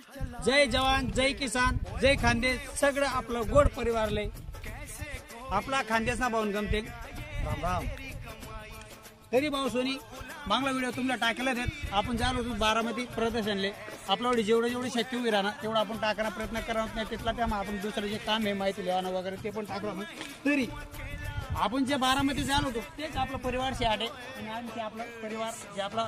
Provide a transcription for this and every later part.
जय जवान, जय किसान, जय खानदेश, सगळं आपलं गोड परिवारले आपला खानदेशना भाऊन गमते राम राम। तरी भाऊ सोनी मागला व्हिडिओ तुम्हाला टाकला देत आपण जालो होतो बारामती प्रदर्शनले आपल्याकडे जेवढे शक्य होईल ना तेवढं आपण टाकण्याचा प्रयत्न करत नाही तिथला त्यामुळे आपण दुसरं जे काम आहे माहिती लिहाणं वगैरे ते पण टाकलो आपण। तरी आपण जे बारामती झालो होतो तेच आपला परिवारशी आडे आणि आणखी आपला परिवार जे आपला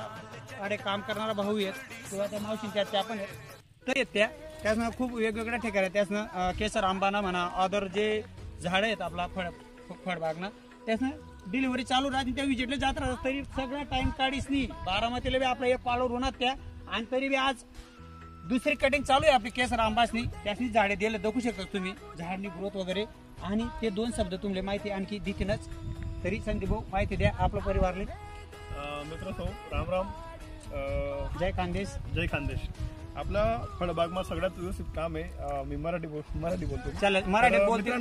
आडे काम करणारा भाऊ आहेत किंवा त्या मावशींच्या त्या पण आहेत तर त्या त्यासनं खूप वेगवेगळ्या ठिकाणी आहेत। त्यासनं केसर आंबाना म्हणा अदर जे झाडं आहेत आपला फळबागना त्यासनं डिलिव्हरी चालू राहते त्या विजिटला जात राहतात तरी सगळा टाइम काढीस नाही बारामतीला बी आपला एक पाळवर होणार त्या आणि तरी बी आज दुसरी कटिंग चालू आहे आपली केसर आंबासनी त्यासनी झाडे दिले दाखवू शकता तुम्ही झाडनी ग्रोथ वगैरे आणि ते दोन शब्द तुम्हाला माहिती आणखी देतीनच तरी संदीप भाऊ माहिती द्या आपल्या परिवारले। मित्र राम राम, जय खानदेश, जय खानदेश। आपला फळबागमा सगळ्यात व्यवस्थित काम आहे। मी मराठी बोलतो चालेल मराठी बोलते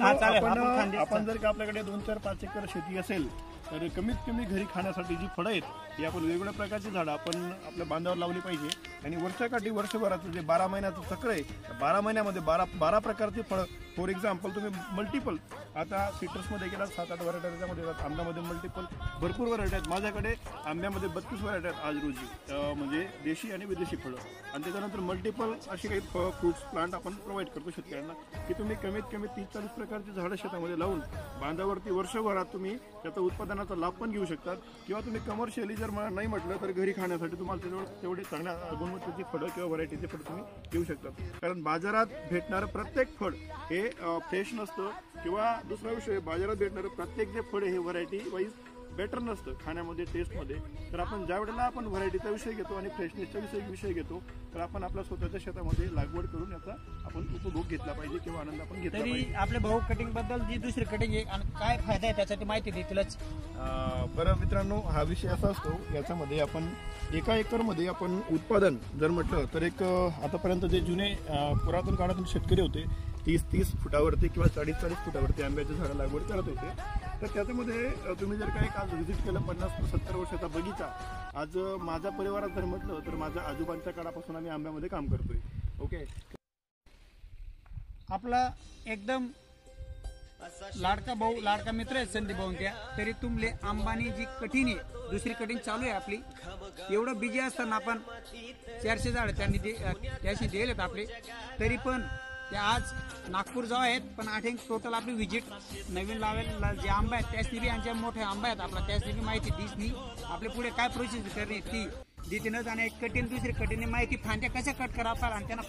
आपण जर का आपल्याकडे 2-4-5 एकर शेती असेल तर कमीत कमी घरी खाण्यासाठी जी फळं आहेत ती आपण वेगवेगळ्या प्रकारची झाडं आपण आपल्या बांधावर लावली पाहिजे आणि वर्षाकाठी वर्षभराचं जे 12 महिन्याचं चक्र आहे 12 महिन्यामध्ये 12 प्रकारची फळं फॉर एक्झाम्पल तुम्ही मल्टिपल आता सिट्रसमध्ये गेला 7-8 व्हरायटी त्याच्यामध्ये येतात आंब्यामध्ये मल्टिपल भरपूर व्हरायटी आहेत माझ्याकडे आंब्यामध्ये 32 व्हरायटी आहेत आज रोजी म्हणजे देशी आणि विदेशी फळं आणि त्याच्यानंतर मल्टिपल अशी काही फ्रुट्स प्लांट आपण प्रोव्हाइड करतो शेतकऱ्यांना की तुम्ही कमीत कमी 30-40 प्रकारची झाडं शेतामध्ये लावून बांधावरती वर्षभरात तुम्ही त्याचं उत्पादनाचा लाभ पण घेऊ शकतात किंवा तुम्ही कमर्शियली जर नाही म्हटलं तर घरी खाण्यासाठी तुम्हाला तेवढे चांगल्या गुणवत्तेची फळं किंवा व्हरायटीचे फळं तुम्ही घेऊ शकतात कारण बाजारात भेटणारं प्रत्येक फळ हे फ्रेश नसतं किंवा दुसरा विषय बाजारात भेटणारं प्रत्येक जे फळ हे व्हरायटी वाईज बेटर नसतं खाण्यामध्ये टेस्टमध्ये तर आपण ज्या वेळेला आपण व्हरायटीचा विषय घेतो आणि फ्रेशनेसचा विषय घेतो तर आपण आपल्या स्वतःच्या शेतामध्ये लागवड करून याचा आपण उपभोग घेतला पाहिजे किंवा आनंद आपण घेतला पाहिजे। तरी आपल्या भाऊ कटिंग बद्दल जी दुसरी कटिंग आहे आणि काय फायदा आहे त्यासाठी माहिती देतीलच। बरं मित्रांनो हा विषय असा असतो याच्यामध्ये आपण एका एकरमध्ये आपण उत्पादन जर म्हटलं तर एक आतापर्यंत जे जुने पुरातन काळातील शेतकरी होते 30-30 फुटावरती किंवा 40-40 फुटावरती आंब्याची झाडं लागवड करत होते तर त्याच्यामध्ये तुम्ही जर काही आज व्हिजिट केलं 50-70 वर्षाचा बगीचा आज माझ्या परिवारात जर म्हटलं तर माझ्या आजोबांच्या काळापासून आम्ही आंब्यामध्ये काम करतोय। ओके आपला एकदम लाडका भाऊ लाडका मित्र आहे संदीप भाऊ त्या तरी तुमले आंबानी जी कठीण आहे दुसरी कटिंग चालू आहे आपली एवढं बिजी असताना आपण 400 झाड त्यांनी त्याशी दिलेत आपले तरी पण त्या आज नागपूर जाऊ आहेत पण 8 टोटल आपली व्हिजिट नवीन लावेल जे आंबा आहेत त्यासनी बी यांच्या मोठे आंबा आहेत आपला त्यासनी बी माहिती दिसली आपल्या पुढे काय प्रोसेस करणे ती देतीनच आणि एक कठीण दुसरी कठीण माहिती फांद्या कशा कट करा आणि त्यांना